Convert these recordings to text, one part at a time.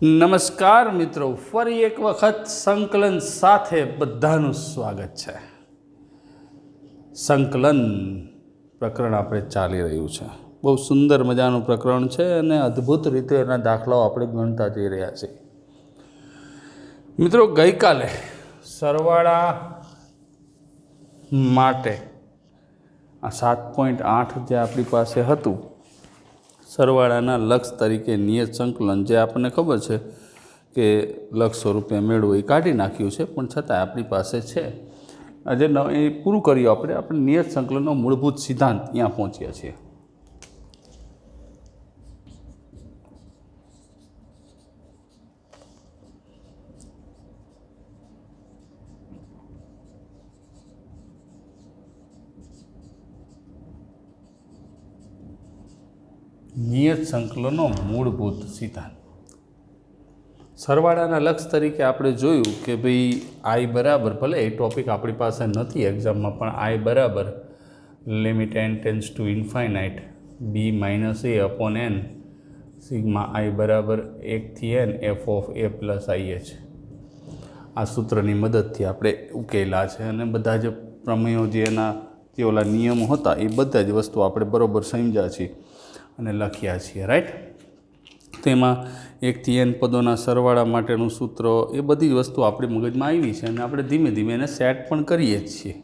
નમસ્કાર મિત્રો, ફરી એક વખત સંકલન સાથે બધાનું સ્વાગત છે. સંકલન પ્રકરણ આપણે ચાલી રહ્યું છે. બહુ સુંદર મજાનું પ્રકરણ છે અને અદ્ભુત રીતે એના દાખલાઓ આપણે ગણતા જઈ રહ્યા છીએ. મિત્રો, ગઈકાલે સરવાળા માટે આ 7.8 જે આપણી પાસે હતું, સરવાળાના લક્ષ તરીકે નિયત સંકલન, જે આપણને ખબર છે કે લક્ષ સ્વરૂપે મેળવું, એ કાઢી નાખ્યું છે, પણ છતાં આપણી પાસે છે. આજે એ પૂરું કર્યું. આપણે નિયત સંકલનનો મૂળભૂત સિદ્ધાંત ત્યાં પહોંચ્યા છીએ. નિયત સંકલનનો મૂળભૂત સિદ્ધાંત. સરવાળાના લક્ષ તરીકે આપણે જોયું કે ભાઈ આઈ બરાબર, ભલે એ ટોપિક આપણી પાસે નથી એક્ઝામમાં, પણ આઈ બરાબર limit n tense two infinite b minus a upon n sigma આઈ બરાબર 1 થી n f of a plus IH. આ સૂત્રની મદદથી આપણે ઉકેલા છે અને બધા જ પ્રમેયો જે એના જે ઓલા નિયમો હતા એ બધા જ વસ્તુ આપણે બરાબર સમજ્યા છીએ અને લખ્યા છીએ, રાઈટ. તેમાં 1 થી n પદોના સરવાળા માટેનું સૂત્ર, એ બધી જ વસ્તુ આપણી મગજમાં આવી છે અને આપણે ધીમે ધીમે એને સેટ પણ કરીએ જ છીએ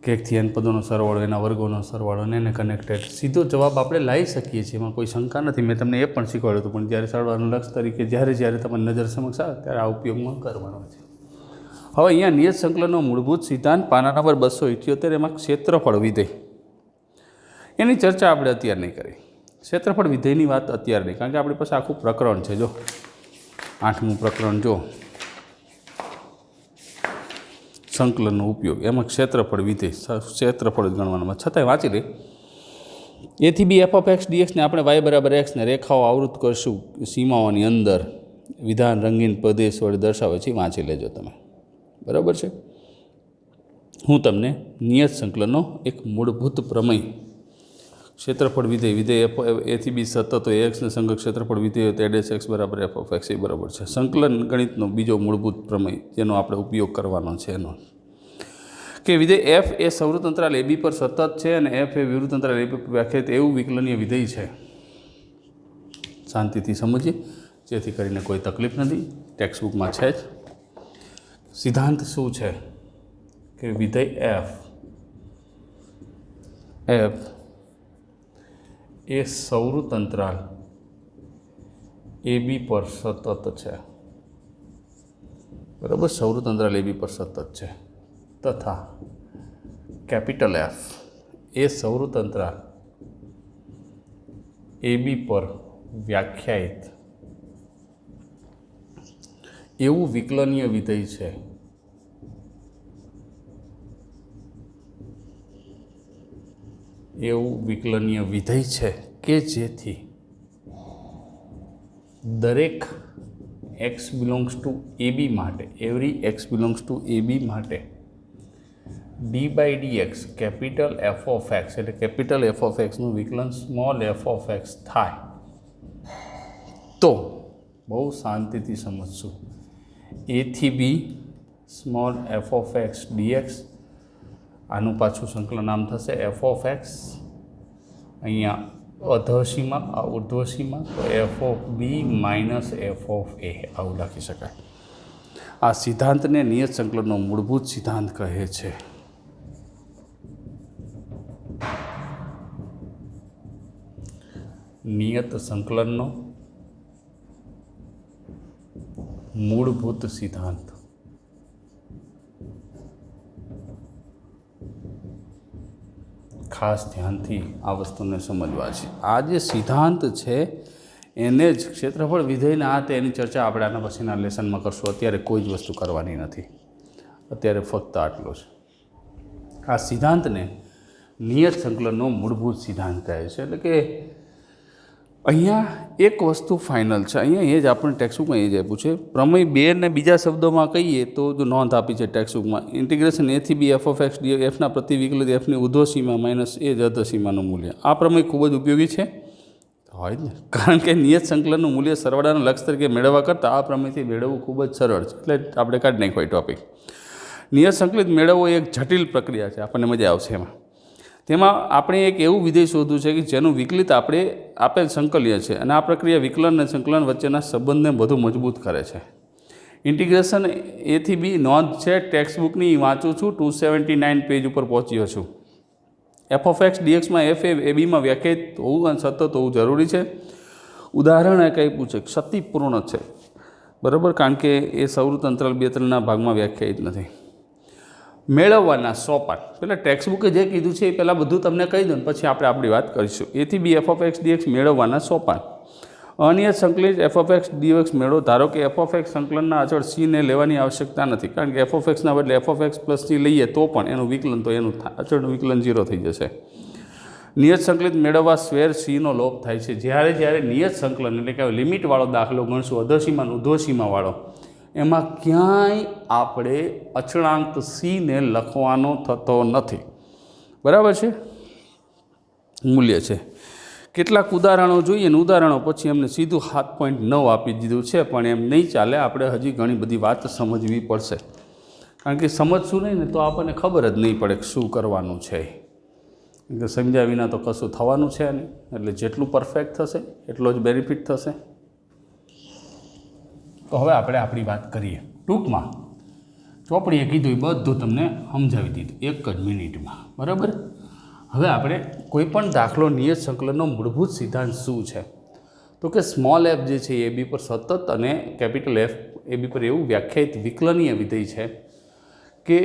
કે 1 થી n પદોનો સરવાળો, એના વર્ગોનો સરવાળો અને એને કનેક્ટેડ સીધો જવાબ આપણે લાવી શકીએ છીએ. એમાં કોઈ શંકા નથી. મેં તમને એ પણ શીખવાડ્યું હતું, પણ જ્યારે સરવાળાનું લક્ષ તરીકે જ્યારે તમારી નજર સમક્ષ આવે ત્યારે આ ઉપયોગમાં કરવાનો છે. હવે અહીંયા નિયત સંકલનનો મૂળભૂત સિદ્ધાંત, પાના નંબર 278, એમાં ક્ષેત્રફળ વિધેય, એની ચર્ચા આપણે અત્યારે નહીં કરી. ક્ષેત્રફળ વિધેયની વાત અત્યારે નહીં, કારણ કે આપણી પાસે આખું પ્રકરણ છે. જો 8મું પ્રકરણ, જો સંકલનનો ઉપયોગ, એમાં ક્ષેત્રફળ વિધેય, ક્ષેત્રફળ જ ગણવાનું. છતાંય વાંચી લઈ. a થી b f of x dx ને આપણે y બરાબર x ને રેખાઓ આવૃત કરશું સીમાઓની અંદર, વિધાન રંગીન પ્રદેશ વડે દર્શાવે છે. વાંચી લેજો તમે, બરાબર છે. હું તમને નિયત સંકલનનો એક મૂળભૂત પ્રમેય, ક્ષેત્રફળ વિધેય a થી b સતત હોય, એક્સને સંગત ક્ષેત્રફળ વિધેય તો એડેસ એક્સ બરાબર એફ ઓફ એક્સ, એ બરાબર છે. સંકલન ગણિતનો બીજો મૂળભૂત પ્રમેય જેનો આપણે ઉપયોગ કરવાનો છે એનો કે વિધેય એફ એ સંવૃત અંતરાલ AB પર સતત છે અને એફ એ વિવૃત અંતરાલ AB પર વ્યાખ્યાયિત એવું વિકલનીય વિધેય છે. શાંતિથી સમજીએ, જેથી કરીને કોઈ તકલીફ નથી. ટેક્સ્ટ બુકમાં છે જ. સિદ્ધાંત શું છે કે વિધેય એફ એ સંવૃત અંતરાલ AB પર સતત છે, બરાબર. સંવૃત અંતરાલ AB પર સતત છે તથા કેપિટલ F એ સંવૃત અંતરાલ AB પર વ્યાખ્યાયિત એવું વિકલનીય વિધેય છે કે જેથી દરેક x બિલોંગ્સ ટુ AB માટે, every x belongs to AB માટે d/dx capital f of x, એટલે કેપિટલ f ઓફ xનું વિકલન સ્મોલ f ઓફ x થાય. તો બહુ શાંતિથી સમજશું. a થી b small f of x dx, આનું પાછું સંકલન નામ થશે f ઓફ x, અહીંયા અધસીમા, આ ઉર્ધ્વસીમા, તો f of b minus f of a, આવું લખી શકાય. આ સિદ્ધાંતને નિયત સંકલનનો મૂળભૂત સિદ્ધાંત કહે છે. નિયત સંકલનનો મૂળભૂત સિદ્ધાંત. ખાસ ધ્યાનથી આ વસ્તુને સમજવા છે. આ જે સિદ્ધાંત છે એને જ ક્ષેત્રફળ વિધેયના આ એની ચર્ચા આપણે આના પછીના લેસનમાં કરશું. અત્યારે કોઈ જ વસ્તુ કરવાની નથી, અત્યારે ફક્ત આટલો છે. આ સિદ્ધાંતને નિયત સંકલનનો મૂળભૂત સિદ્ધાંત કહે છે. એટલે કે અહીંયા એક વસ્તુ ફાઇનલ છે. અહીંયા એ જ આપણે ટેક્સ્ટબુકમાં એ જ આપ્યું છે. પ્રમેય 2 ને બીજા શબ્દોમાં કહીએ તો જો નોંધ આપી છે ટેક્સ્ટબુકમાં, ઇન્ટિગ્રેશન a થી b f of x dx, એફના પ્રતિ વિકલિત એફની ઉર્ધ્વ સીમા માઇનસ એ જ અધસીમાનું મૂલ્ય. આ પ્રમેય ખૂબ જ ઉપયોગી છે. હોય જ ને, કારણ કે નિયત સંકલનનું મૂલ્ય સરવાળાના લક્ષ તરીકે મેળવવા કરતાં આ પ્રમેયથી મેળવવું ખૂબ જ સરળ છે, એટલે આપણે કાઢી નાખ્યો ટોપિક. નિયત સંકલિત મેળવવો એક જટિલ પ્રક્રિયા છે, આપણને મજા આવશે એમાં. તેમાં આપણે એક એવું વિધેય શોધવું છે કે જેનું વિકલિત આપણે આપેલ સંકલ્ય છે, અને આ પ્રક્રિયા વિકલન અને સંકલન વચ્ચેના સંબંધને વધુ મજબૂત કરે છે. ઇન્ટિગ્રેશન એથી બી નોંધ છે, ટેક્સ્ટબુકની વાંચું છું, 279 પેજ ઉપર પહોંચ્યો છું. f(x) dxમાં f એ abમાં વ્યાખ્યાયિત હોવું અને સતત હોવું જરૂરી છે. ઉદાહરણ એ કંઈ પૂછે ક્ષતિપૂર્ણ છે, બરાબર, કારણ કે એ સૌર અંતરાલ 2-3ના ભાગમાં વ્યાખ્યાયિત નથી. મેળવવાના સોપાન, પહેલાં ટેક્સ્ટબુકે જે કીધું છે એ પહેલાં બધું તમને કહી દઉં, પછી આપણે આપણી વાત કરીશું. એથી બી f(x) dx મેળવવાના સોપાન. અનિયત સંકલિત f(x) dx મેળવો. ધારો કે f(x) સંકલનના અચળ c ને લેવાની આવશ્યકતા નથી, કારણ કે f(x)ના બદલે f(x + c લઈએ તો પણ એનું વિકલન તો એનું અચળનું વિકલન 0 થઈ જશે. નિયત સંકલિત મેળવવા સ્ક્વેર c નો લોપ થાય છે. જ્યારે નિયત સંકલન એટલે કે લિમિટવાળો દાખલો ગણશું, અધોસીમા ઉર્ધ્વસીમાવાળો, એમાં ક્યાંય આપણે અચળાંક c ને લખવાનો થતો નથી, બરાબર છે, મૂલ્ય છે. કેટલાક ઉદાહરણો જોઈએ ને ઉદાહરણો પછી એમને સીધું 7.9 આપી દીધું છે, પણ એમ નહીં ચાલે, આપણે હજી ઘણી બધી વાત સમજવી પડશે, કારણ કે સમજશું નહીં ને તો આપણને ખબર જ નહીં પડે કે શું કરવાનું છે. એટલે સમજ્યા વિના તો કશું થવાનું છે નહીં, એટલે જેટલું પરફેક્ટ થશે એટલો જ બેનિફિટ થશે. તો હવે આપણે આપણી વાત કરીએ ટૂંકમાં. ચોપડીએ કીધું એ બધું તમને સમજાવી દીધું એક જ મિનિટમાં, બરાબર. હવે આપણે કોઈપણ દાખલો નિયત સંકલનનો મૂળભૂત સિદ્ધાંત શું છે, તો કે સ્મોલ f જે છે એ b પર સતત અને કેપિટલ F એ b પર એવું વ્યાખ્યાયિત વિકલનીય વિધેય છે કે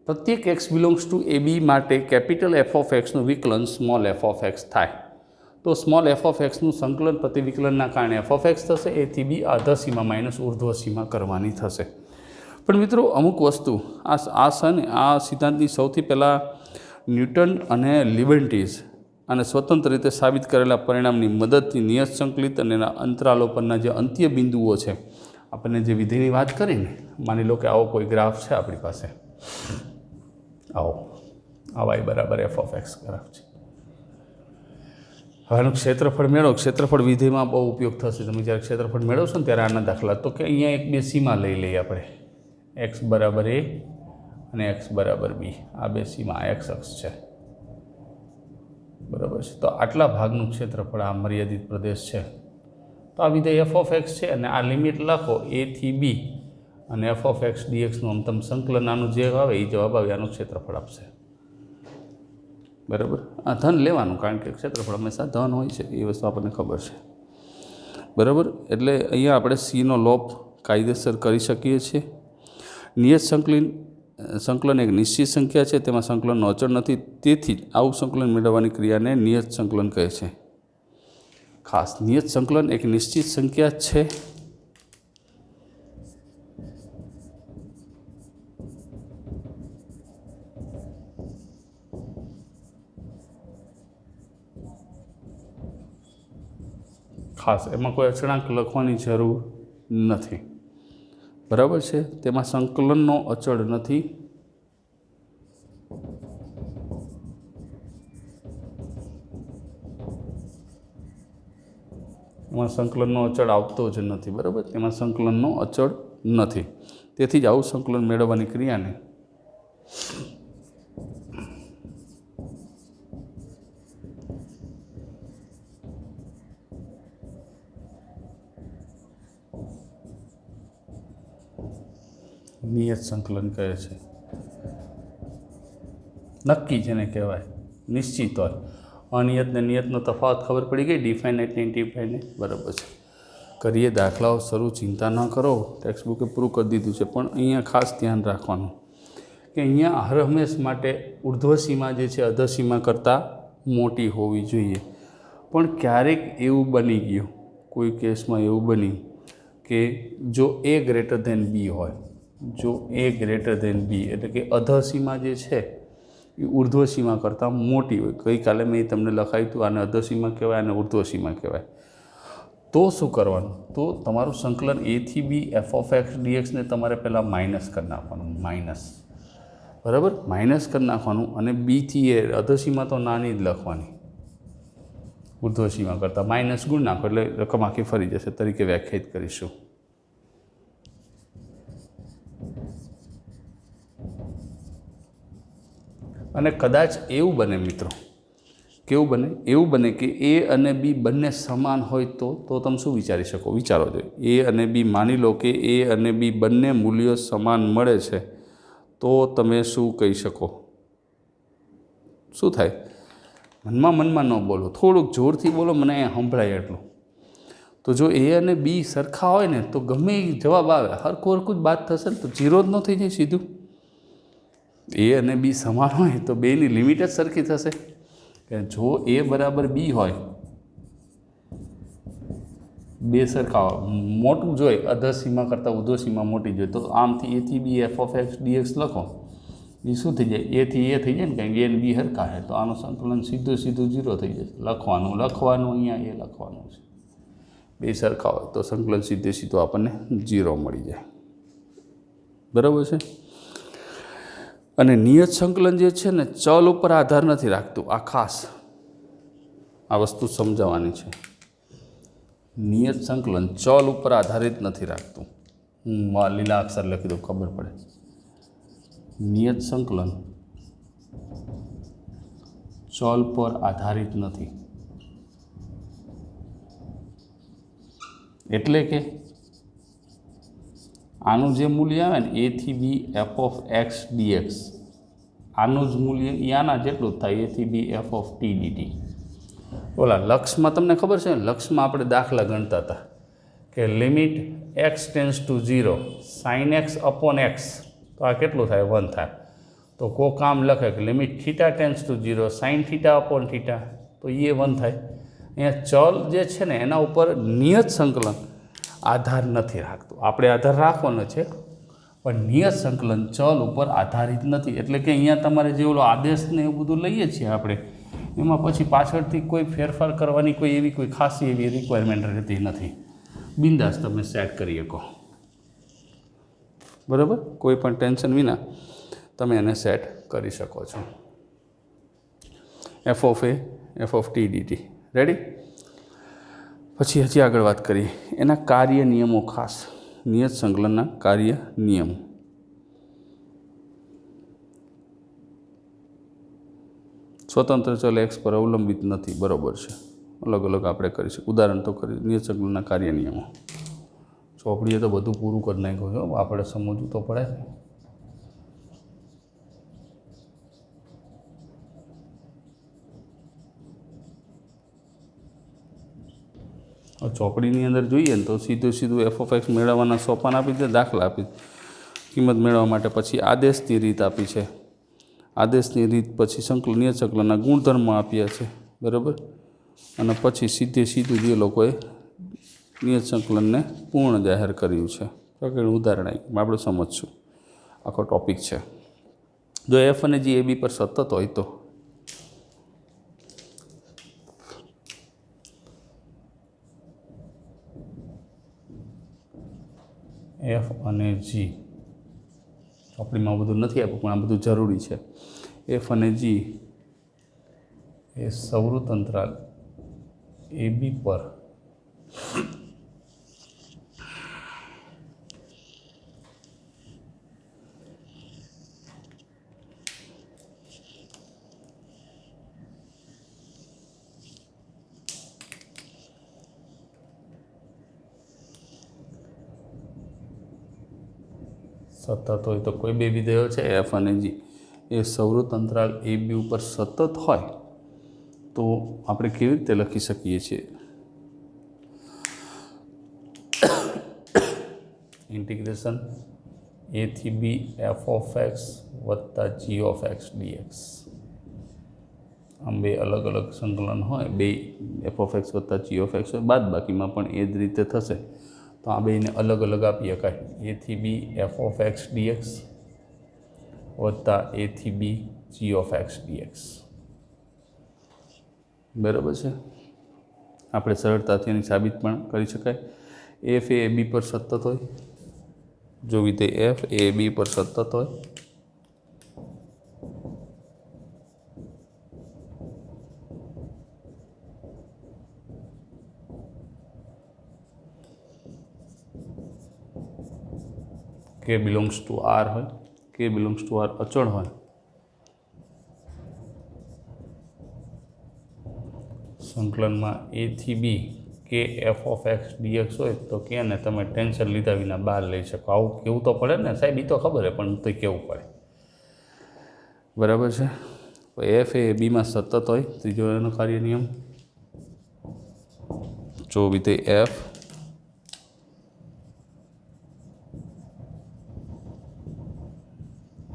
પ્રત્યેક x બિલોંગ્સ ટુ ab માટે કેપિટલ f(x) નું વિકલન સ્મોલ f(x) થાય. તો સ્મોલ f(x) નું સંકલન પ્રતિવિકલનના કારણે f(x) થશે, એથી બી અધસીમા માઇનસ ઉર્ધ્વસીમા કરવાની થશે. પણ મિત્રો અમુક વસ્તુ આ સિદ્ધાંતની સૌથી પહેલાં ન્યૂટન અને લિબન્ટીઝ અને સ્વતંત્ર રીતે સાબિત કરેલા પરિણામની મદદથી નિયત સંકલિત અને એના અંતરાલો પરના જે અંત્ય બિંદુઓ છે, આપણને જે વિધિની વાત કરીને, માની લો કે આવો કોઈ ગ્રાફ છે આપણી પાસે, આવો y બરાબર f(x) ગ્રાફ છે. હવે આનું ક્ષેત્રફળ મેળવો. ક્ષેત્રફળ વિધિમાં બહુ ઉપયોગ થશે. તમે જ્યારે ક્ષેત્રફળ મેળવશો ને ત્યારે આના દાખલા, તો કે અહીંયા એક બે સીમા લઈ લઈએ આપણે, x બરાબર a અને x બરાબર b, આ બે સીમા x અક્ષ છે, બરાબર છે. તો આટલા ભાગનું ક્ષેત્રફળ આ મર્યાદિત પ્રદેશ છે. તો આ વિધેય f(x) છે અને આ લિમિટ લખો a થી b અને f(x) dx નું અંતમ સંકલન આનું જે આવે એ જવાબ આવે, આનું ક્ષેત્રફળ આપશે, બરાબર. આ ધન લેવાનું, કારણ કે ક્ષેત્રફળ હંમેશા ધન હોય છે, એ વસ્તુ આપણને ખબર છે, બરાબર. એટલે અહીંયા આપણે c નો લોપ કાયદેસર કરી શકીએ છીએ. નિયત સંકલન એક નિશ્ચિત સંખ્યા છે, તેમાં સંકલનનો અચળ નથી, તેથી જ આવું સંકલન મેળવવાની ક્રિયાને નિયત સંકલન કહે છે. ખાસ નિયત સંકલન એક નિશ્ચિત સંખ્યા છે, ખાસ એમાં કોઈ અચળાંક લખવાની જરૂર નથી, બરાબર છે. તેમાં સંકલનનો અચળ નથી, એમાં સંકલનનો અચળ આવતો જ નથી, બરાબર. તેમાં સંકલનનો અચળ નથી, તેથી જ આવું સંકલન મેળવવાની ક્રિયાને નિયત સંકલન કહે છે. નક્કી જેને કહેવાય, નિશ્ચિત હોય. અનિયત ને નિયતનો તફાવત ખબર પડી ગઈ, ડિફાઇનાઇટ ને ઇનડિફાઇનાઇટ, બરાબર છે. કરીએ દાખલાઓ શરૂ, ચિંતા ન કરો, ટેક્સ્ટ બુકે પૂરું કરી દીધું છે. પણ અહીંયા ખાસ ધ્યાન રાખવાનું કે અહીંયા હર હંમેશ માટે ઉર્ધ્વસીમા જે છે અધસીમા કરતાં મોટી હોવી જોઈએ. પણ ક્યારેક એવું બની ગયું, કોઈ કેસમાં એવું બન્યું કે જો a ગ્રેટર ધેન b હોય, જો a ગ્રેટર ધેન b એટલે કે અધસીમા જે છે એ ઉર્ધ્વસીમા કરતાં મોટી હોય. ગઈકાલે મેં તમને લખાયું હતું, આને અધસીમા કહેવાય અને ઉર્ધ્વસીમા કહેવાય. તો શું કરવાનું? તો તમારું સંકલન a થી b f(x) dx ને તમારે પહેલાં માઇનસ કરી નાખવાનું, માઇનસ, બરાબર, માઇનસ કરી નાખવાનું. અને b થી a અધસીમા તો નાની જ લખવાની, ઉર્ધ્વસીમા કરતાં માઇનસ ગુણ નાખો એટલે રકમ આખી ફરી જશે તરીકે વ્યાખ્યાયિત કરીશું. અને કદાચ એવું બને મિત્રો, કેવું બને? એવું બને કે એ અને બી બંને સમાન હોય તો તમે શું વિચારી શકો? વિચારો જોઈએ. એ અને બી માની લો કે એ અને બી બંને મૂલ્યો સમાન મળે છે તો તમે શું કહી શકો? શું થાય? મનમાં ન બોલો, થોડુંક જોરથી બોલો, મને અહીંયા સંભળાય એટલું. તો જો એ અને બી સરખા હોય ને તો ગમે એ જવાબ આવે હરખું જ બાદ થશે ને, તો જીરો જ ન થઈ જાય સીધું. એ અને બી સમાન હોય તો બેની લિમિટ જ સરખી થશે. કે જો એ બરાબર બી હોય, બે સરખા મોટું જોઈએ, અધસીમા કરતાં ઉર્ધ્વસીમા મોટી જોઈએ, તો આમથી એથી B F of X DX લખો, એ શું થઈ જાય? એથી એ થઈ જાય ને, કારણ કે એ અને બી સરખા છે તો આનું સંકલન સીધું જીરો થઈ જશે. લખવાનું અહીંયા એ લખવાનું છે. બે સરખા હોય તો સંકલન સીધું આપણને જીરો મળી જાય. બરાબર છે. અને નિયત સંકલન જે છે ને ચલ ઉપર આધાર નથી રાખતું. આ ખાસ આ વસ્તુ સમજાવવાની છે. નિયત સંકલન ચલ ઉપર આધારિત નથી રાખતું. હું લીલા અક્ષર લખી દઉં, ખબર પડે. નિયત સંકલન ચલ પર આધારિત નથી. એટલે કે આનું જે મૂલ્ય આવે ને એ થી B F of X D X, આનું જ મૂલ્ય આના જેટલું જ થાય, એથી B F of T D T. ઓલા લક્ષમાં તમને ખબર છે ને, લક્ષમાં આપણે દાખલા ગણતા હતા કે limit x tense two 0 sine x upon x, તો આ કેટલું થાય? 1 થાય. તો કોઈ કામ લખે કે limit theta tense two 0 sine theta upon theta, તો એ 1 થાય. અહીંયા ચલ જે છે ને એના ઉપર નિયત સંકલન આધાર નથી રાખતું. આપણે આધાર રાખવાનો છે પણ નિયત સંકલન ચલ ઉપર આધારિત નથી. એટલે કે અહીંયા તમારે જે ઓલો આદેશને એવું બધું લઈએ છીએ આપણે, એમાં પછી પાછળથી કોઈ ફેરફાર કરવાની કોઈ ખાસી એવી રિક્વાયરમેન્ટ રહેતી નથી. બિંદાસ તમે સેટ કરી શકો. બરાબર? કોઈ પણ ટેન્શન વિના તમે એને સેટ કરી શકો છો. F of A, F of T DT. Ready? પછી હજી આગળ વાત કરીએ એના કાર્ય નિયમો. ખાસ નિયત સંકલનના કાર્ય નિયમો. સ્વતંત્ર ચલ એક્સ પર અવલંબિત નથી. બરાબર છે. અલગ અલગ આપણે કરીશું. ઉદાહરણ તો કરી નિયત સંકલનના કાર્ય નિયમો. ચોપડીએ તો બધું પૂરું કરી નાખ્યું છે, આપણે સમજવું તો પડે. ચોપડીની અંદર જોઈએ ને તો સીધું એફ ઓફ એક્સ મેળવવાના સોપાન આપી દે, દાખલા આપી, કિંમત મેળવવા માટે પછી આદેશની રીત આપી છે. આદેશની રીત પછી નિયત સંકલનના ગુણધર્મો આપ્યા છે. બરાબર? અને પછી સીધું જે લોકોએ નિયત સંકલનને પૂર્ણ જાહેર કર્યું છે. તો કે ઉદાહરણ આપણે સમજશું. આખો ટોપિક છે. જો એફ અને જી એ બી પર સતત હોય તો એફ અને જી, ચોપડીમાં બધું નથી આપ્યું પણ આ બધું જરૂરી છે. એફ અને જી એ સવૃત અંતરાલ એ બી પર સતત હોય તો કોઈ બે વિધેયો છે એફ અને જી એ સવૃત અંતરાલ એ બી ઉપર સતત હોય તો આપણે કેવી રીતે લખી શકીએ છીએ? ઇન્ટિગ્રેશન એ થી બી એફ ઓફ એક્સ વત્તા જી ઓફ એક્સ ડીએક્સ. આમ બે અલગ અલગ સંકલન હોય, બે એફ ઓફ એક્સ વત્તા જી ઓફ એક્સ હોય, બાદ બાકીમાં પણ એ જ રીતે થશે. તો આ બેને અલગ અલગ આપી શકાય. એ થી B F of X DX વત્તા એ થી B G of X DX. બરાબર છે? આપણે સરળતાથી એની સાબિત પણ કરી શકાય. એફ એ બી પર સતત હોય, જો વિધેય એફ એ બી પર સતત હોય કે બિલોંગ્સ ટુ આર હોય, કે બિલોંગ્સ ટુ આર અચળ હોય, સંકલનમાં એ થી બી કે એફ ઓફ એક્સ ડીએક્સ હોય તો કે ને તમે ટેન્શન લીધા વિના બહાર લઈ શકો. આવું કેવું તો પડે ને સાહેબ, એ તો ખબર છે પણ તો કેવું પડે. બરાબર છે. એફ એ બીમાં સતત હોય, ત્રીજો એનો કાર્ય નિયમ. જો વિધેય એફ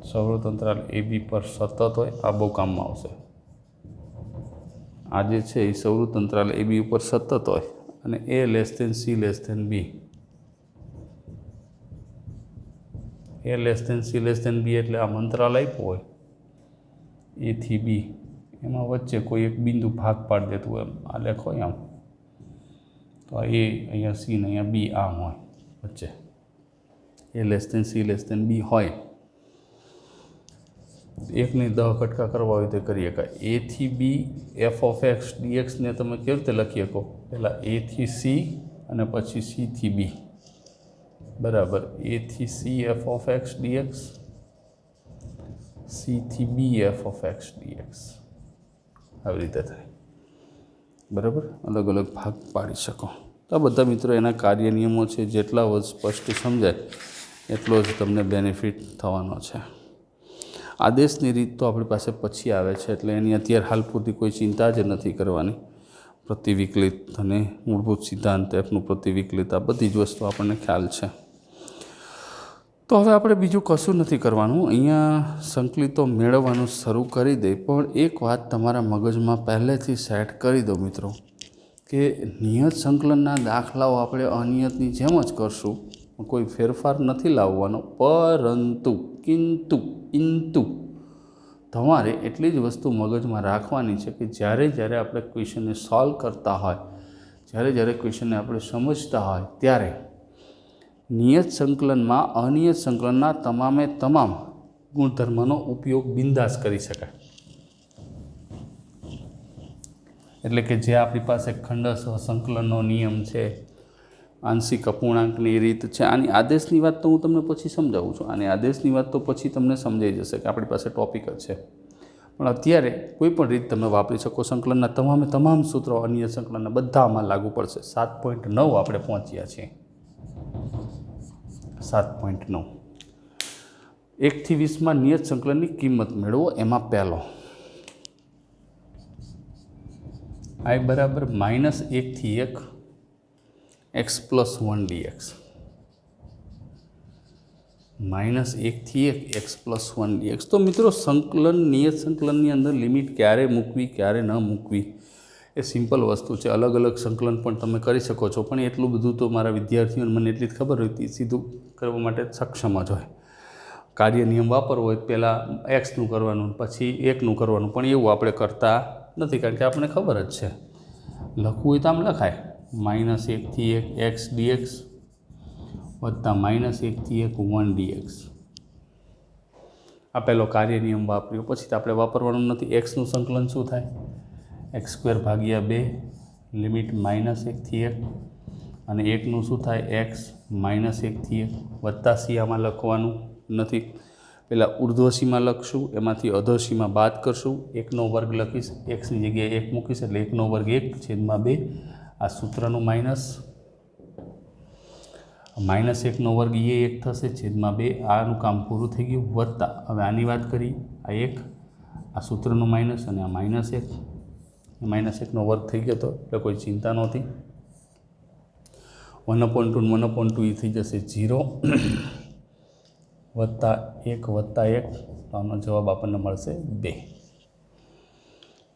સવૃત અંતરાલ એ બી પર સતત હોય, આ બહુ કામમાં આવશે. આ જે છે એ સવૃત અંતરાલ એ બી ઉપર સતત હોય અને A less than C less than B, A less than C less than B એટલે આ અંતરાલ આપ્યો હોય એ થી બી, એમાં વચ્ચે કોઈ એક બિંદુ ભાગ પાડી દેતું હોય, આ લેખ હોય આમ, તો એ અહીંયા સી ને અહીંયા બી આમ હોય વચ્ચે, A less than C less than B હોય. એકની 10 કટકા કરવા હોય તો કરી શકાય. એ થી બી એફ ઓફ એક્સ ડીએક્સને તમે કેવી રીતે લખી શકો? પહેલાં એ થી સી અને પછી સી થી બી બરાબર. એ થી C F of X D X, C થી B F of X D X, આવી રીતે થાય. બરાબર, અલગ અલગ ભાગ પાડી શકો. તો આ બધા મિત્રો એના કાર્ય નિયમો છે. જેટલા સ્પષ્ટ સમજાય એટલો જ તમને બેનિફિટ થવાનો છે. આદેશની રીત તો આપણી પાસે પછી આવે છે, એટલે એની અત્યારે હાલ પૂરતી કોઈ ચિંતા જ નથી કરવાની. પ્રતિવિકલિત અને મૂળભૂત સિદ્ધાંત, એફનું પ્રતિવિકલિત, આ બધી જ વસ્તુ આપણને ખ્યાલ છે. તો હવે આપણે બીજું કશું નથી કરવાનું, અહીંયા સંકલિતો મેળવવાનું શરૂ કરી દે. પણ એક વાત તમારા મગજમાં પહેલેથી સેટ કરી દો મિત્રો, કે નિયત સંકલનના દાખલાઓ આપણે અનિયતની જેમ જ કરશું, કોઈ ફેરફાર નથી લાવવાનો. પરંતુ ઇન્તુ તમારે એટલી જ વસ્તુ મગજમાં રાખવાની છે કે જ્યારે જ્યારે આપણે ક્વેશ્ચનને સોલ્વ કરતા હોય, જ્યારે ક્વેશ્ચનને આપણે સમજતા હોય, ત્યારે નિયત સંકલનમાં અનિયત સંકલનના તમામે તમામ ગુણધર્મનો ઉપયોગ બિંદાસ કરી શકાય. એટલે કે જે આપણી પાસે ખંડસ્થ સંકલનનો નિયમ છે, આંશિક અપૂર્ણાંકની રીત છે, આની આદેશની વાત તો હું તમને પછી સમજાવું છું. આની આદેશની વાત તો પછી તમને સમજાઈ જશે કે આપણી પાસે ટોપિક જ છે. પણ અત્યારે કોઈ પણ રીત તમે વાપરી શકો. સંકલનના તમામે તમામ સૂત્રો અનિયત સંકલનના બધામાં લાગુ પડશે. 7.9 આપણે પહોંચ્યા છીએ. 7.9 1 થી 20 નિયત સંકલનની કિંમત મેળવો. એમાં પહેલો I બરાબર -1 થી 1 x + 1 dx, -1 થી 1 x + 1 dx. તો મિત્રો સંકલન, નિયત સંકલનની અંદર લિમિટ ક્યારે મૂકવી ક્યારે ન મૂકવી એ સિમ્પલ વસ્તુ છે. અલગ અલગ સંકલન પણ તમે કરી શકો છો, પણ એટલું બધું તો મારા વિદ્યાર્થીઓને મને એટલી જ ખબર હોય, સીધું કરવા માટે સક્ષમ જ હોય. કાર્ય નિયમ વાપરવો હોય પહેલાં એક્સનું કરવાનું, પછી 1નું કરવાનું, પણ એવું આપણે કરતા નથી, કારણ કે આપણને ખબર જ છે. લખવું હોય તો આમ લખાય, -1 થી 1 x dx વત્તા -1 થી 1 1 dx. આ પહેલો કાર્ય નિયમ વાપર્યો. પછી તો આપણે વાપરવાનું નથી. એક્સનું સંકલન શું થાય? x² / 2 લિમિટ -1 થી 1, અને 1નું શું થાય? x -1 થી 1 વત્તા સી. આમાં લખવાનું નથી. પહેલાં ઉર્ધ્વસીમાં લખશું, એમાંથી અધોસીમાં બાદ કરશું. 1નો વર્ગ લખીશ, એક્સની જગ્યાએ 1 મૂકીશ એટલે 1નો વર્ગ 1/2. આ સૂત્રનું માઇનસ, -1નો વર્ગ એ 1 થશે /2. આનું કામ પૂરું થઈ ગયું. વત્તા હવે આની વાત કરી, આ 1, આ સૂત્રનું માઇનસ અને આ -1, -1નો વર્ગ થઈ ગયો હતો એટલે કોઈ ચિંતા નહોતી. 1/2 ને 1/2 એ થઈ જશે 0 વત્તા 1 વત્તા 1, તો આનો જવાબ આપણને મળશે 2.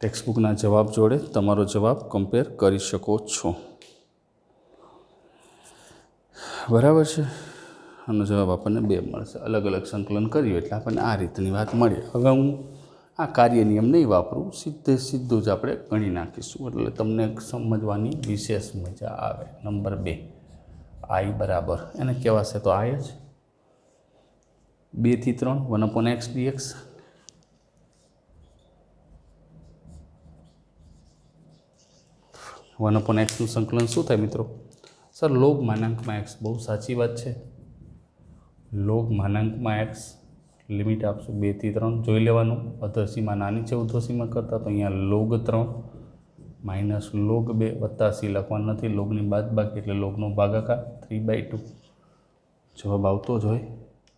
ટેક્સ્ટબુકના જવાબ જોડે તમારો જવાબ કમ્પેર કરી શકો છો. બરાબર છે. આનો જવાબ આપણને 2 મળશે. અલગ અલગ સંકલન કર્યું એટલે આપણને આ રીતની વાત મળી. હવે હું આ કાર્ય નિયમ નહીં વાપરું, સીધું જ આપણે ગણી નાખીશું, એટલે તમને સમજવાની વિશેષ મજા આવે. નંબર 2 I બરાબર એને કહેવાશે તો I જ 2 થી 3 1/x dx. નું સંકલન શું થાય મિત્રો? Sir log x. બહુ સાચી વાત છે. લોગ માનાંકમાં એક્સ લિમિટ આપશું 2 થી 3 જોઈ લેવાનું. અધસીમાં નાની છે ઉધ્વસીમાં કરતાં, તો અહીંયા લોગ 3 માઇનસ લોગ 2 વત્તા સી લખવાનું નથી, લોગની બાદબાકી એટલે લોગનો ભાગાકાર 3/2. જવાબ આવતો જ હોય.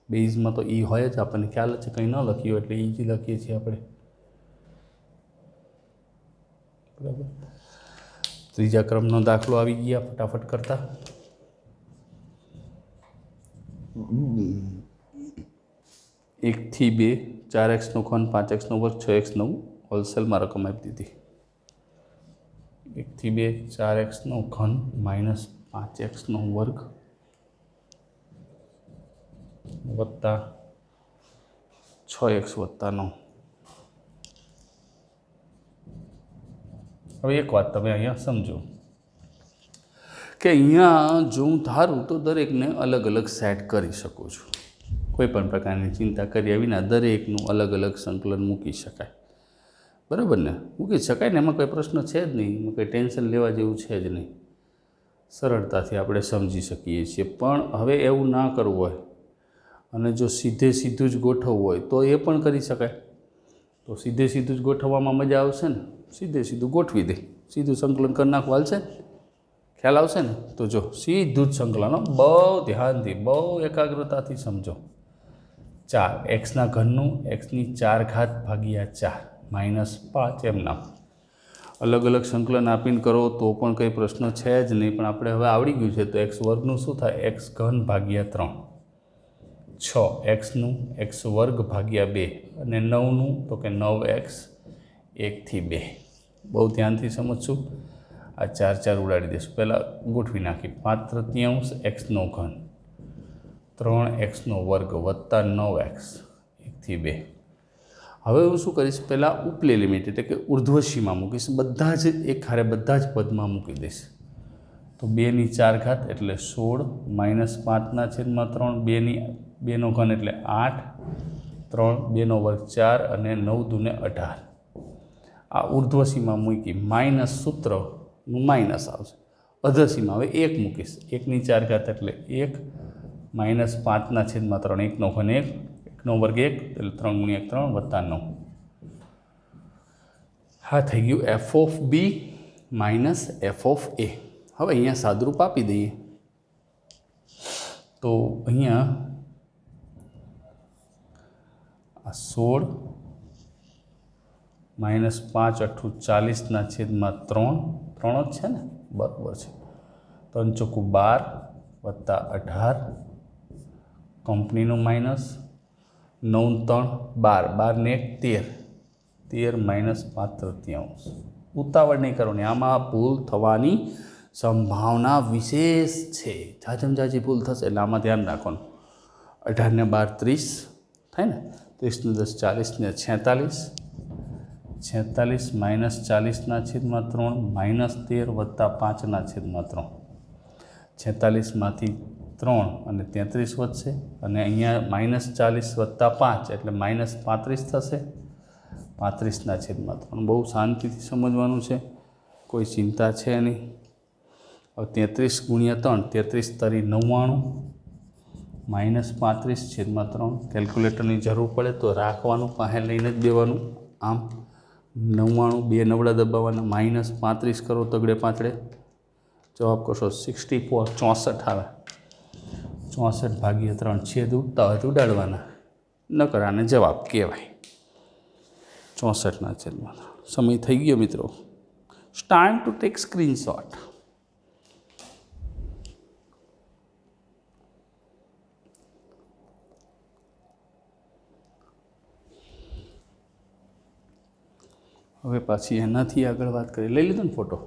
બેઝમાં તો ઈ હોય જ, આપણને ખ્યાલ છે, કંઈ ન લખ્યું એટલે ઈ જ લખીએ છીએ આપણે. બરાબર. ત્રીજા ક્રમનો દાખલો આવી ગયા, ફટાફટ કરતા. 1 થી 2 4x નો ઘન 5x નો વર્ગ 6x નો હોલસેલમાં રકમ આપી દીધી. 1 થી 2 4x નો ઘન માઇનસ 5x નો વર્ગ વત્તા 6x વત્તા 9. હવે એક વાત તમે અહીંયા સમજો કે અહીંયા જો હું ધારું તો દરેકને અલગ અલગ સેટ કરી શકું છું. કોઈ પણ પ્રકારની ચિંતા કર્યા વિના દરેકનું અલગ અલગ સંકલન મૂકી શકાય. બરાબર ને? મૂકી શકાય ને, એમાં કોઈ પ્રશ્ન છે જ નહીં, એમાં કંઈ ટેન્શન લેવા જેવું છે જ નહીં. સરળતાથી આપણે સમજી શકીએ છીએ. પણ હવે એવું ના કરવું હોય અને જો સીધું જ ગોઠવવું હોય તો એ પણ કરી શકાય. તો સીધું જ ગોઠવવામાં મજા આવશે ને, સીધું ગોઠવી દે, સીધું સંકલન કરી નાખવું હાલશે, ખ્યાલ આવશે ને? તો જો સીધું જ સંકલન, બહુ ધ્યાનથી બહુ એકાગ્રતાથી સમજો. 4 એક્સના ઘનનું એક્સની 4 ઘાત ભાગ્યા 4 માઇનસ 5 એમ નામ. અલગ અલગ સંકલન આપીને કરો તો પણ કંઈ પ્રશ્ન છે જ નહીં, પણ આપણે હવે આવડી ગયું છે. તો એક્સ વર્ગનું શું થાય? એક્સ ઘન ભાગ્યા 3. 6 એક્સનું એક્સ વર્ગ ભાગ્યા 2 અને 9નું તો કે 9x 1 થી 2. બહુ ધ્યાનથી સમજશું. આ 4 ઉડાડી દઈશું. પહેલાં ગોઠવી નાખી. 5/3 એક્સનો ઘન 3x વર્ગ વત્તા 9x 1 થી 2. હવે હું શું કરીશ? પહેલાં ઉપલી લિમિટ એટલે કે ઉર્ધ્વસીમાં મૂકીશ. બધા જ એક હારે બધા જ પદમાં મૂકી દઈશ. તો 2ની 4 ઘાત એટલે 16 માઇનસ 5/3 2નો ઘન એટલે 8 3 2નો વર્ગ 4 અને 9 દૂને 18. આ ઉર્ધ્વસીમાં મૂકી. માઇનસ સૂત્રનું માઇનસ આવશે. અધસીમાં હવે 1 મૂકીશ. 1ની 4 ઘાત એટલે 1 માઇનસ 5/3 1નો ઘન 1 1નો વર્ગ 1 એટલે 3 × 1 3 વત્તા 9. હા, થઈ ગયું F of B minus F of A. હવે અહીંયા સાદરૂપ આપી દઈએ તો અહીંયા આ 16 માઇનસ 5 × 8 = 3 જ છે ને? બરાબર છે. 3 ચોકું 12 વત્તા 18 કંપનીનું માઇનસ 9 3 12 12 ને 1 13 માઇનસ 5/3. ઉતાવળ નહીં કરવાની, આમાં ભૂલ થવાની સંભાવના વિશેષ છે. જાજી ભૂલ થશે એટલે આમાં ધ્યાન રાખવાનું. 18 ને 12 30 થાય ને? 30 ને 10 40 ને 46 માઇનસ 40/3 માઇનસ 13 વત્તા 5/3. 46માંથી 3 અને 33 વધશે અને અહીંયા માઇનસ 40 વત્તા 5 એટલે માઇનસ 35 થશે. 35/3. બહુ શાંતિથી સમજવાનું છે, કોઈ ચિંતા છે નહીં. હવે 33 × 3 33 તરી 99 માઇનસ 35/3. કેલ્ક્યુલેટરની જરૂર પડે તો રાખવાનું, પાસે લઈને જ દેવાનું. આમ 99 2 નવડા દબાવવાના, માઇનસ 35 કરો તગડે પાતળે, જવાબ કરશો 64 64 આવે. 64/3 છેદ ઉડતા હોય તો ઉડાડવાના, નકર આને જવાબ કહેવાય. 64/3. સમય થઈ ગયો મિત્રો. It's time to take screenshot. હવે પાછી એનાથી આગળ વાત કરી. લઈ લીધો ને ફોટો?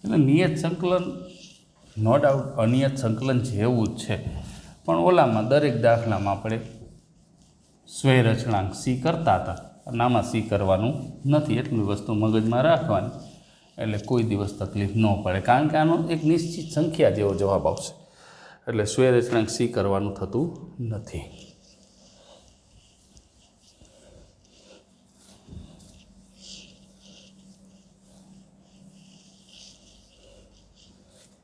એટલે નિયત સંકલન નો ડાઉટ અનિયત સંકલન જેવું જ છે, પણ ઓલામાં દરેક દાખલામાં આપણે સ્વય રચનાંક સી કરતા હતા અને આમાં સી કરવાનું નથી. એટલી વસ્તુ મગજમાં રાખવાની એટલે કોઈ દિવસ તકલીફ ન પડે, કારણ કે આનો એક નિશ્ચિત સંખ્યા જેવો જવાબ આવશે, એટલે સ્વય રચનાંક સી કરવાનું થતું નથી.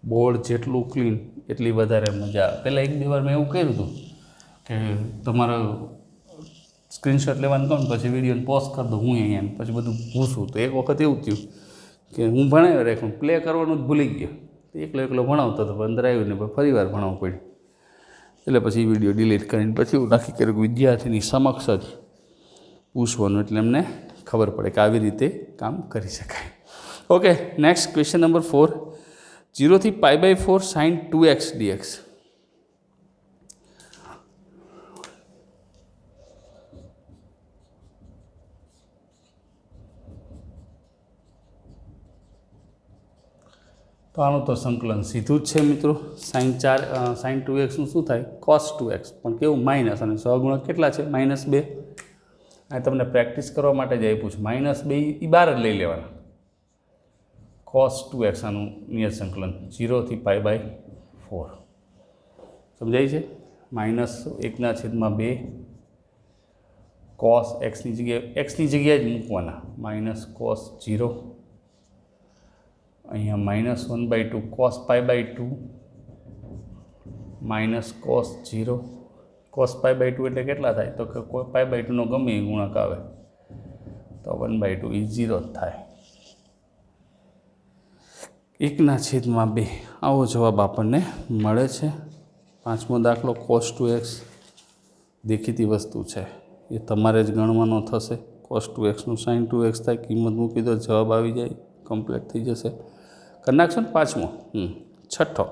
બોર્ડ જેટલું ક્લીન એટલી વધારે મજા આવે. પહેલાં 1-2 વાર મેં એવું કર્યું હતું કે તમારો સ્ક્રીનશોટ લેવાનું કહું પછી વિડીયોને પોઝ કરી દઉં હું અહીંયા, પછી બધું ભૂસું. તો એક વખત એવું થયું કે હું ભણાવી રાખ્યું, પ્લે કરવાનું જ ભૂલી ગયો, એકલો ભણાવતો હતો, અંદર આવ્યું ને ફરી વાર ભણાવવું પડ્યું. એટલે પછી વિડીયો ડિલીટ કરીને પછી એવું નક્કી કર્યું કે વિદ્યાર્થીની સમક્ષ જ પૂછવાનું, એટલે એમને ખબર પડે કે આવી રીતે કામ કરી શકાય. Okay, next question number 4. 0 થી π/4 sin 2x dx. તો આનું તો સંકલન સીધું જ છે મિત્રો. sin 2xનું શું થાય? cos 2x, પણ કેવું માઇનસ, અને સહગુણક કેટલા છે? -2. આ તમને પ્રેક્ટિસ કરવા માટે જ આપ્યું છે. -2 એ બહાર જ લઈ લેવાના. cos 2x આનું નિયત સંકલન 0 થી π/4 સમજાય છે. -1/2 cos xની જગ્યાએ જ મૂકવાના, -cos 0, અહીંયા -1/2 cos π/2 -cos 0. cos π/2 એટલે કેટલા થાય? તો કે π/2 નો ગમે એ ગુણક આવે તો 1/2 એ 0 જ થાય. 1/2 આવો જવાબ આપણને મળે છે. 5મો દાખલો cos 2x દેખીતી વસ્તુ છે, એ તમારે જ ગણવાનો થશે. cos 2xનું sin 2x થાય, કિંમત મૂકી દો, જવાબ આવી જાય, કમ્પ્લીટ થઈ જશે. કરી નાખશો ને. 5મો. 6ઠ્ઠો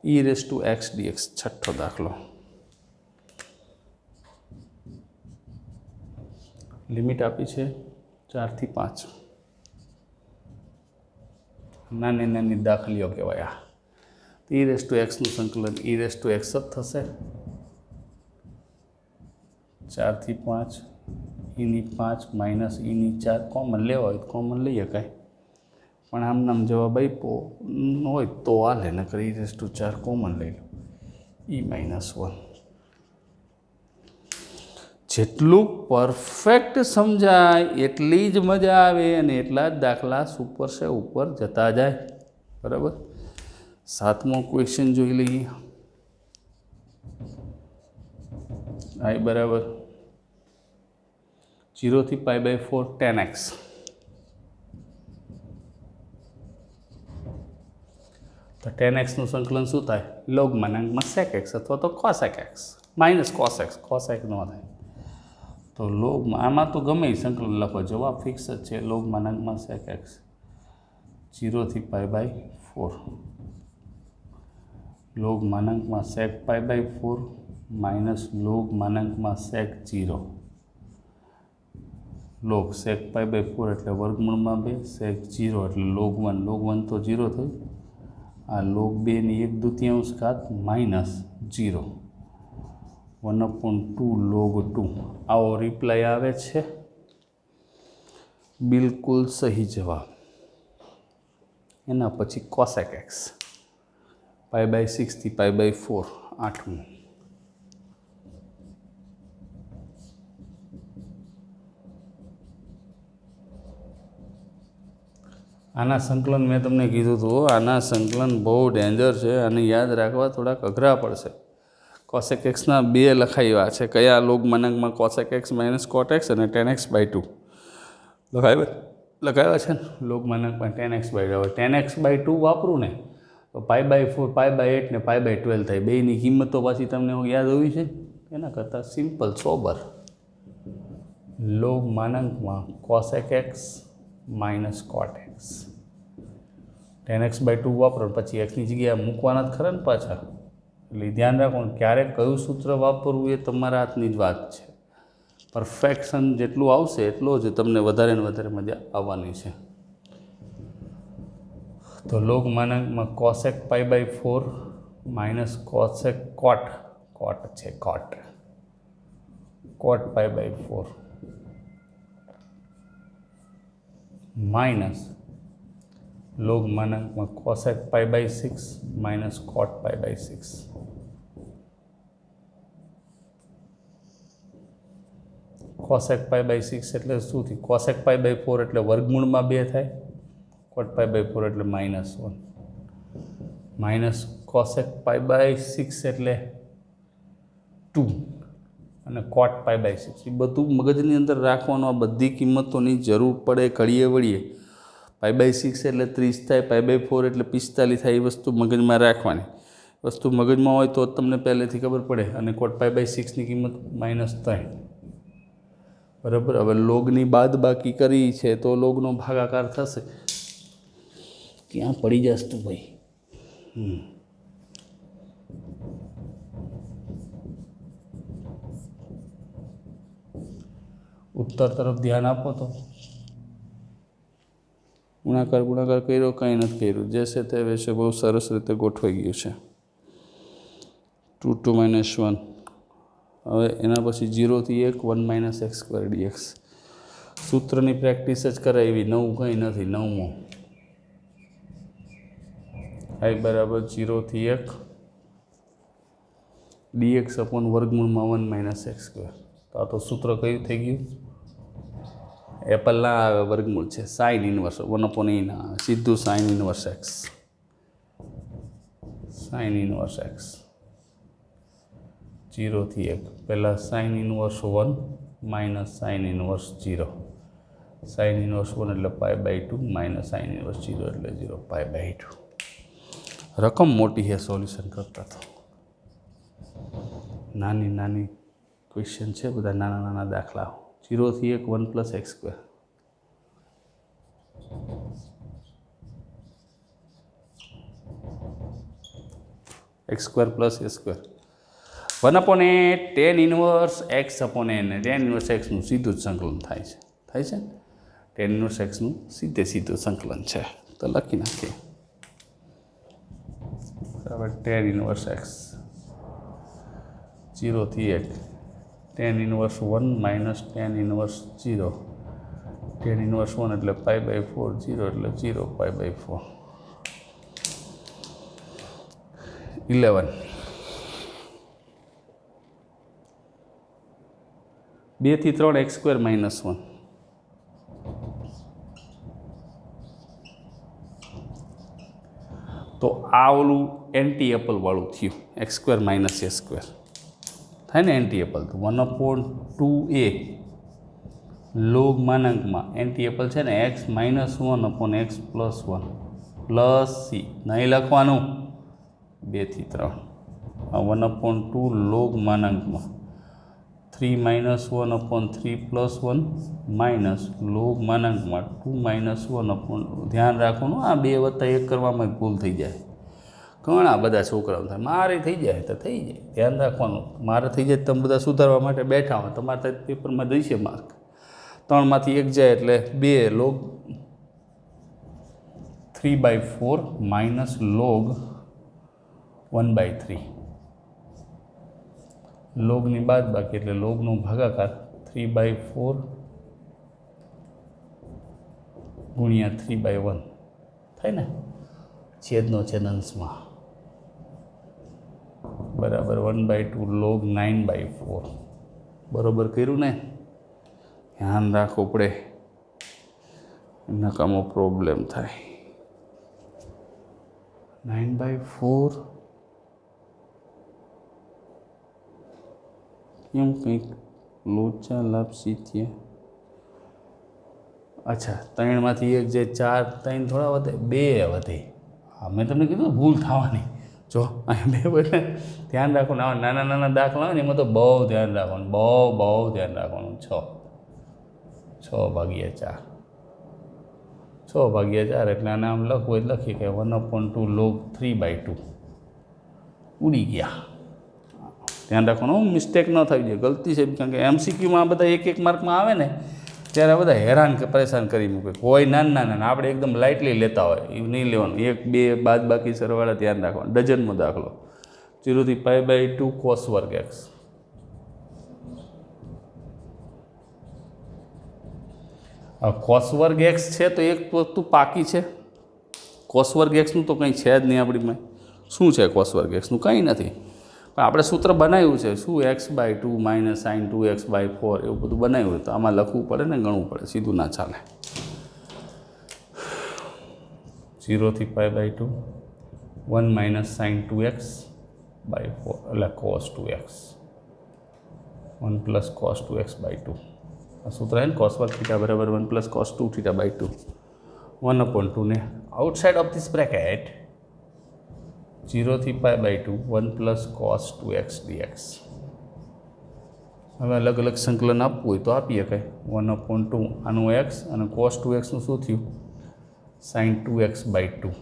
e⁻x dx, 6ઠ્ઠો દાખલો. લિમિટ આપી છે 4 થી 5. નાની દાખલીઓ કહેવાય આ. e⁻xનું સંકલન e⁻x જ થશે. 4 થી 5, e⁵ -e⁴ કોમન લેવા હોય તો કોમન લઈ શકાય, પણ આમ જવાબ આપ્યો હોય તો હાલે, નકર e⁻4 કોમન લઈ લો, e−1. જેટલું પરફેક્ટ સમજાય એટલી જ મજા આવે અને એટલા જ દાખલા સુપર છે ઉપર જતા જાય. બરાબર. 7મો ક્વેશ્ચન જોઈ લઈએ. i બરાબર 0 થી π/4 tan x. તો tan xનું સંકલન શું થાય? log sec x અથવા તો cosec x -cos x. cos x ન થાય તો લોગમાં, આમાં તો ગમે સંકલન લખો, જવાબ ફિક્સ જ છે. log sec x 0 થી π/4 log sec π/4 log sec 0. log sec π/4 એટલે વર્ગમૂળમાં 2, sec 0 એટલે log 1. log 1 તો 0 થયું. આ log 2 ની 1/2 ઘાત -0 1/2 log 2. આવો રિપ્લાય આવે છે. બિલકુલ સહી જવાબ. એના પછી cosec x π/6 થી π/4 8મું. આના સંકલન મેં તમને કીધું હતું, આના સંકલન બહુ ડેન્જર છે, આને યાદ રાખવા થોડાક અઘરા પડશે. cosec xના 2 લખાવ્યા છે. કયા? log cosec x -cot x અને tan x/2 લખાવ્યા છે ને. log tan x/2. હવે tan x/2 વાપરું ને તો π/4 π/8 ને π/12 થાય. બેની કિંમત તો પાછી તમને યાદ હોવી છે. એના કરતાં simple sober log cosec x -cot x. tan x/2 વાપરો પછી xની જગ્યાએ મૂકવાના જ ખરા ને પાછા. એટલે ધ્યાન રાખો, ક્યારેક કયું સૂત્ર વાપરવું એ તમારા હાથની જ વાત છે. પરફેક્શન જેટલું આવશે એટલો જ તમને વધારે ને વધારે મજા આવવાની છે. तो log માનાંકમાં cosec π/4 minus cosec cot π/4 minus log માનાંકમાં cosec π/6 માઇનસ cot π/6 cosec π/6 એટલે શું થયું? cosec π/4 એટલે વર્ગમૂળમાં 2 થાય, cot π/4 એટલે -1 માઇનસ cosec π/6 એટલે 2 અને cot π/6 એ બધું મગજની અંદર રાખવાનું. આ બધી કિંમતોની જરૂર પડે ઘડીએ વળીએ. π/6 એટલે 30 થાય, π/4 એટલે 45 થાય. એ વસ્તુ મગજમાં રાખવાની. વસ્તુ મગજમાં હોય તો તમને પહેલેથી ખબર પડે. અને cot π/6ની કિંમત -3 બરાબર. હવે લોગની બાદ બાકી કરી છે તો લોગનો ભાગાકાર થશે. ક્યાં પડી જશ તું ભાઈ? ઉત્તર તરફ ધ્યાન આપો તો. ગુણાકાર કર્યો, કંઈ નથી કર્યું. જે છે તે વિશે બહુ સરસ રીતે ગોઠવાઈ ગયું છે. 2 2 -1. હવે એના પછી 0 થી 1 1 - x² dx. સૂત્રની પ્રેક્ટિસ જ કરાવી. નવું કંઈ નથી. નવમો i બરાબર 0 થી 1 dx / વર્ગમૂળમાં 1 - x². તો આ તો સૂત્ર કયું થઈ ગયું? એપલના આવે વર્ગમૂળ છે. સાઇન ઇનવર્સ 1/e ના આવે, સીધું sine inverse x. Sine inverse x 0 થી 1. પહેલાં sine inverse 1 minus sine inverse 0. Sine inverse 1 એટલે π/2 માઇનસ સાઇન ઇનવર્સ 0 એટલે 0 π/2. રકમ મોટી છે સોલ્યુશન કરતા. તો નાની ક્વેશ્ચન છે બધા, નાના દાખલાઓ. 0 થી 1 1 + x². x² + a². 1/a tan inverse x/n. tan inverse xનું સીધું જ સંકલન થાય છે. tan ઇનવર્સ xનું સીધું સંકલન છે. તો લખી નાખીએ. બરાબર. tan ઇનવર્સ x 0 થી 1 tan inverse 1 minus tan inverse 0. tan inverse 1 એટલે π/4, 0 એટલે 0 π/4. 11 2 થી 3 x² - 1. તો આ ઓલું એન્ટી એપલ વાળું થયું. x² - a² થાય ને એન્ટી એપલ. તો 1/2a લોગ માનાંકમાં એન્ટી એપલ છે ને x - 1/x + 1 પ્લસ c. નહીં લખવાનું. 2 થી 3 આ 1/2 લોગ માનાંકમાં 3 - 1/3 + 1 માઇનસ લોગ માનાંકમાં 2 - 1/. ધ્યાન રાખવાનું. આ 2 વત્તા 1 કરવામાં ભૂલ થઈ જાય. ઘણા બધા છોકરાઓ થાય. મારે થઈ જાય તો થઈ જાય. ધ્યાન રાખવાનું. મારે થઈ જાય તમે બધા સુધારવા માટે બેઠા હોય. તમારે તો પેપરમાં દઈશે માર્ક. 3 માંથી 1 જાય એટલે 2 log 3/4 માઇનસ log 1/3. લોગની બાદ બાકી એટલે લોગનો ભાગાકાર 3/4 ગુણ્યા 3/1 થાય ને છેદનો છેદંશમાં. બરાબર 1/2 log 9/4. બરાબર કર્યું ને? ધ્યાન રાખવું પડે, નકામો પ્રોબ્લેમ થાય. 9/4 કેમ કંઈક લોચા લાપસી થયા. અચ્છા 3 માંથી 1 જે 4, 3 થોડા વધે, 2 વધે. હા મેં તમને કીધું ભૂલ થવાની. જો અહીંયા 2 વધે. ધ્યાન રાખવાનું. આવા નાના દાખલા હોય ને એમાં તો બહુ ધ્યાન રાખવાનું. બહુ ધ્યાન રાખવાનું. 6/4 6/4 એટલે આને આમ લખવું એટલે લખીએ કે 1/2 log 3/2 ઉડી ગયા. ધ્યાન રાખવાનું. મિસ્ટેક ન થઈ જાય. ગલતી છે કારણ કે MCQમાં આ બધા 1 માર્કમાં આવે ને ત્યારે આ બધા હેરાન પરેશાન કરી મૂકે. હોય નાના નાના આપણે એકદમ લાઇટલી લેતા હોય એ નહીં લેવાનું. 1 2 બાદ બાકી સરવાળા ધ્યાન રાખવાનું. ડઝનનો દાખલો 0 થી π/2 cos વર્ગ x. cos વર્ગ x છે તો એક વસ્તુ પાકી છે. cos વર્ગ xનું તો કંઈ છે જ નહીં આપણીમાં. શું છે cos વર્ગ xનું? કંઈ નથી. પણ આપણે સૂત્ર બનાવ્યું છે શું x/2 - sin 2x/4 એવું બધું બનાવ્યું. તો આમાં લખવું પડે ને ગણવું પડે, સીધું ના ચાલે. 0 થી π/2 1 - sin 2x/4 એટલે cos 2x 1 + cos 2x/2. આ સૂત્ર है cos वर्ग थीटा बराबर 1 + cos 2 θ/2 1/2 ने आउटसाइड ऑफ दिस ब्रैकेट 0 થી π/2 1 + cos 2x dx. હવે અલગ અલગ સંકલન આપવું હોય તો આપી શકાય. 1/2 આનું x અને cos 2xનું શું થયું? sin 2x/2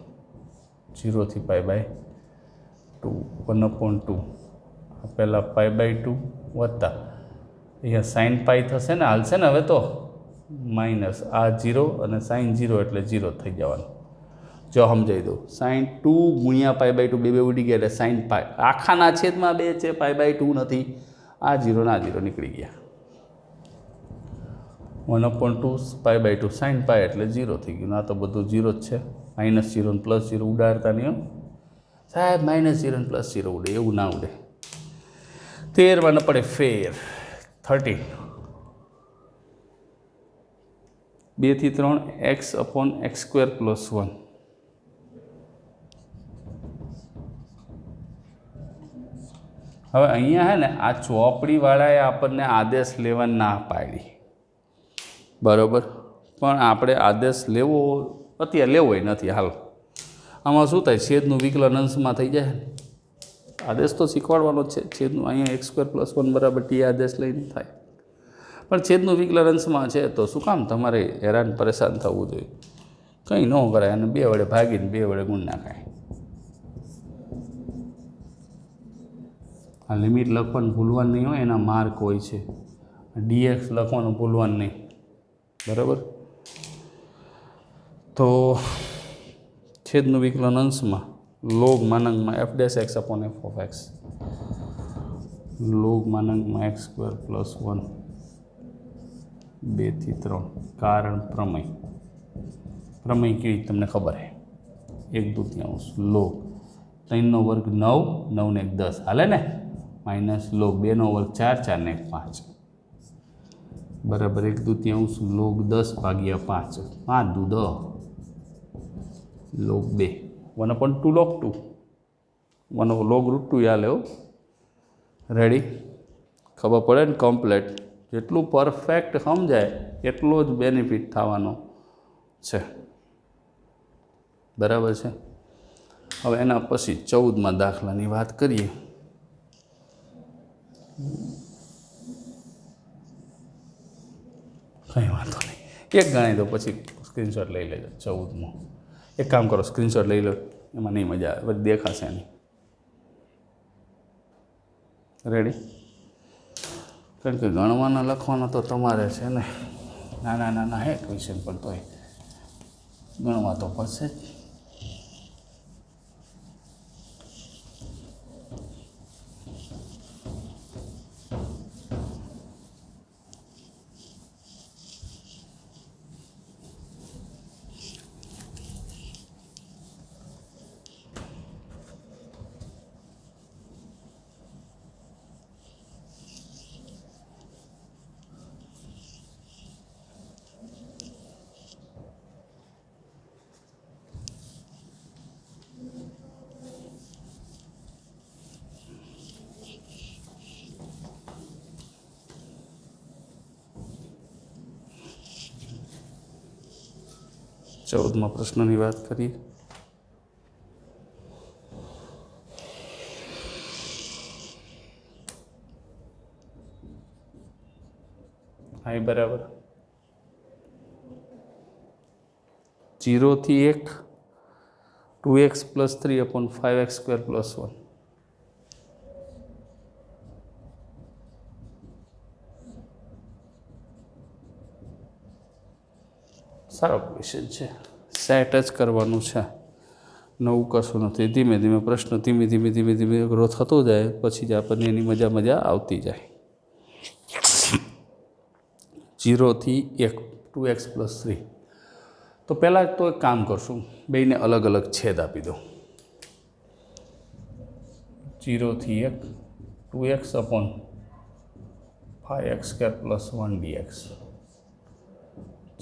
0 થી π/2 1/2 પહેલાં π/2 વત્તા અહીંયા sin π થશે ને, હાલશે ને હવે તો માઇનસ આ 0 અને sin 0 એટલે 0 થઈ જવાનું. જો સમજાવી દઉં, sin 2 × π/2 બે ઉડી ગયા એટલે sin π આખાના છેદમાં 2 છે, π/2 નથી. આ 0 ના 0 નીકળી ગયા. 1/2 π/2 sin π એટલે 0 થઈ ગયું. આ તો બધું 0 જ છે. -0 ને +0 ઉડાડતા નહીં સાહેબ. -0 ને +0 ઉડે એવું ના ઉડે. 13 ન પડે ફેર 13 2 થી 3 x/x² + 1. હવે અહીંયા હે ને આ ચોપડીવાળાએ આપણને આદેશ લેવા ના પાડી, બરાબર. પણ આપણે આદેશ લેવો અત્યારે લેવો નથી. હાલ આમાં શું થાય? છેદનું વિકલન અંશમાં થઈ જાય. આદેશ તો શીખવાડવાનો જ છે. છેદનું અહીંયા x² + 1 = t આદેશ લઈને થાય. પણ છેદનું વિકલન અંશમાં છે તો શું કામ તમારે હેરાન પરેશાન થવું જોઈએ? કંઈ ન કરાય. અને 2 વડે ભાગીને 2 વડે ગુણ નાખાય. આ લિમિટ લખવાનું ભૂલવાનું નહીં હોય, એના માર્ક હોય છે. dx લખવાનું ભૂલવાનું નહીં, બરાબર. તો છેદનું વિકલન અંશમાં log (f'(x/f(x) log (x² + 1 2 થી 3 કારણ પ્રમેય. પ્રમેય કેવી તમને ખબર છે? 1/2 log 3 નો વર્ગ 9 9 ને 1 10 હાલે ને, માઇનસ log 2 નો વર્ગ 4 4 ને 1 5 બરાબર 1/2 log 10/5 5 દુ 10 log 2 1/2 log 2 1 log √2 યાદ લેવો. રેડી? ખબર પડે ને કમ્પ્લેટ. જેટલું પરફેક્ટ સમજાય એટલો જ બેનિફિટ થવાનો છે, બરાબર છે. હવે એના પછી 14મા દાખલાની વાત કરીએ. કંઈ વાંધો નહીં, એક ગણાય દો પછી સ્ક્રીનશોટ લઈ લેજો. 14મો એક કામ કરો, સ્ક્રીનશોટ લઈ લો, એમાં નહીં મજા આવે, બધી દેખાશે નહીં. રેડી? કારણ કે ગણવાના લખવાના તો તમારે છે ને, નાના નાના હે ક્વેશ્ચન પણ તોય ગણવા તો પડશે જ. ચૌદમા પ્રશ્નની વાત કરીએ. i બરાબર 0 થી 1 2x + 3/5x² + 1. સારો ક્વેશ્ચન છે, સેટ જ કરવાનું છે, નવું કશું નથી. ધીમે ધીમે પ્રશ્ન ધીમે ધીમે ધીમે ધીમે અઘરો થતો જાય, પછી જ આપણને એની મજા આવતી જાય. 0 થી 1 2x + 3. તો પહેલાં તો એક કામ કરશું, બેયને અલગ અલગ છેદ આપી દો. 0 થી 1 2x upon 5x² + 1dx.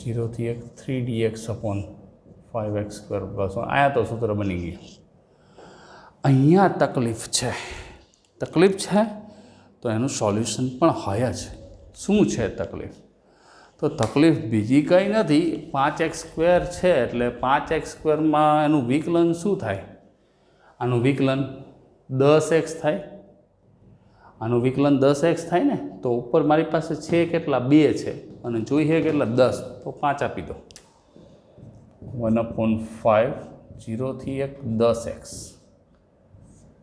0 થી 1 3dx upon 5x² + 1. આયા તો સૂત્ર બની ગયું. અહીંયા તકલીફ છે તો એનું સોલ્યુશન પણ હોય જ. શું છે તકલીફ? તો તકલીફ બીજી કંઈ નથી, 5x² છે એટલે 5x² એનું વિકલન શું થાય? આનું વિકલન 10x થાય. આનું વિકલન 10x થાય ને, તો ઉપર મારી પાસે છે કેટલા? 2 છે, અને જોઈએ કેટલા? 10. તો 5 આપી દો. 1/5 0 થી 1 10x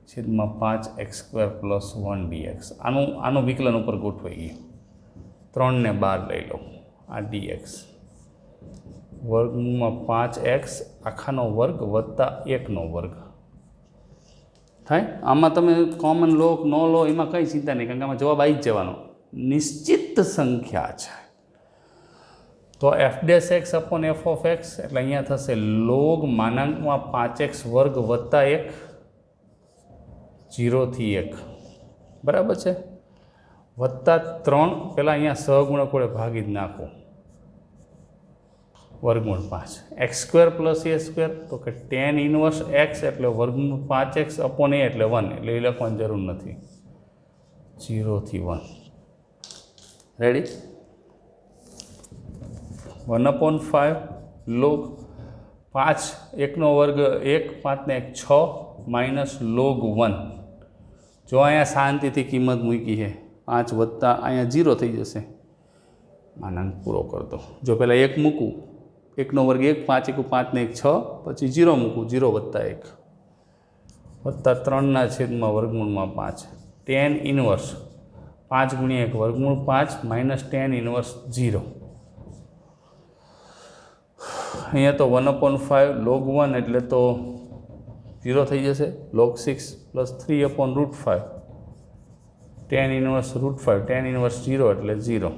છેદમાં 5x² + 1dx. આનું વિકલન ઉપર ગોઠવાઈ ગયું. 3 ને 12 લઈ લો. આ dx વર્ગમાં 5x આખાનો વર્ગ વત્તા 1નો વર્ગ થાય. આમાં તમે કોમન લો ન લો એમાં કંઈ ચિંતા નહીં, કારણ કે આમાં જવાબ આવી જ જવાનો. નિશ્ચિત સંખ્યા છે તો f'(x) upon f(x) એટલે અહીંયા થશે log માનાંકમાં 5x² વત્તા 1 0 થી 1, બરાબર છે, વત્તા 3. પહેલાં અહીંયા સહગુણક વડે ભાગી જ નાખો. વર્ગમૂળ 5 x² + a², તો કે tan ઇન્વર્સ x એટલે વર્ગમૂળ 5x upon a એટલે 1, એટલે એ લખવાની જરૂર નથી. 0 થી 1. રેડી? 1/5 log 5 1નો વર્ગ 1, 5 ને 1 6 માઇનસ log 1. જો અહીંયા શાંતિથી કિંમત મૂકી છે, 5 વત્તા અહીંયા 0 થઈ જશે. માનાંક પૂરો કરી દો. જો પહેલાં 1 મૂકું, 1નો વર્ગ 1, 5 1 5 ને 1 6, પછી 0 મૂકું, 0 વત્તા 1 વત્તા 3ના છેદમાં વર્ગમૂળમાં 5. tan ઇન્વર્સ 5 × 1 વર્ગમૂળ 5 માઇનસ tan ઇન્વર્સ 0. અહીંયા તો 1/5 log 1 એટલે તો 0 થઈ જશે. log 6 + 3/√5 tan inverse √5, tan inverse 0 એટલે 0.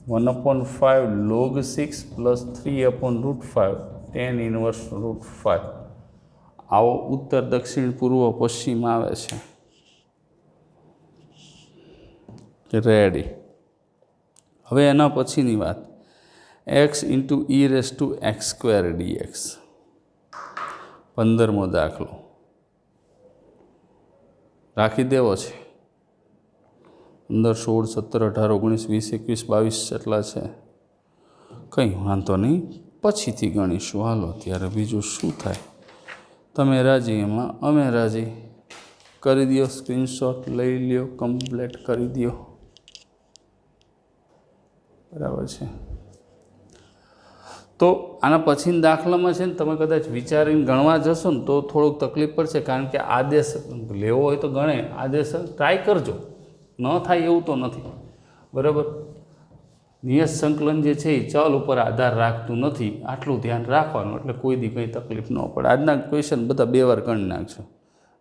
1/5 log 6 + 3/√5 tan ઇન્વર્સ √5. આવો ઉત્તર, દક્ષિણ, પૂર્વ, પશ્ચિમ આવે છે. રેડી? હવે એના પછીની વાત, x × e⁻x² dx. 15મો દાખલો રાખી દેવો છે. 15 16 17 18 19 20 21 22 જેટલા છે. કંઈ વાંધો નહીં, પછીથી ગણીશું. હાલો ત્યારે બીજું શું થાય, તમે રાજી એમાં અમે રાજી. કરી દો, સ્ક્રીનશોટ લઈ લ્યો, કમ્પ્લીટ કરી દો. બરાબર છે? તો આના પછીના દાખલામાં છે ને, તમે કદાચ વિચારીને ગણવા જશો ને તો થોડુંક તકલીફ પડશે, કારણ કે આદેશ લેવો હોય તો ગણે, આદેશ ટ્રાય કરજો, ન થાય એવું તો નથી. બરાબર? નિયત સંકલન જે છે એ ચલ ઉપર આધાર રાખતું નથી, આટલું ધ્યાન રાખવાનું, એટલે કોઈ દી કંઈ તકલીફ ન પડે. આજના ક્વેશ્ચન બધા 2 વાર ગણી નાખજો.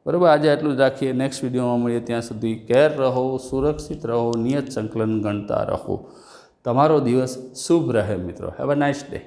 બરાબર? આજે આટલું જ રાખીએ. નેક્સ્ટ વિડીયોમાં મળીએ. ત્યાં સુધી કેર રહો, સુરક્ષિત રહો, નિયત સંકલન ગણતા રહો. તમારો દિવસ શુભ રહે મિત્રો. Have a nice day.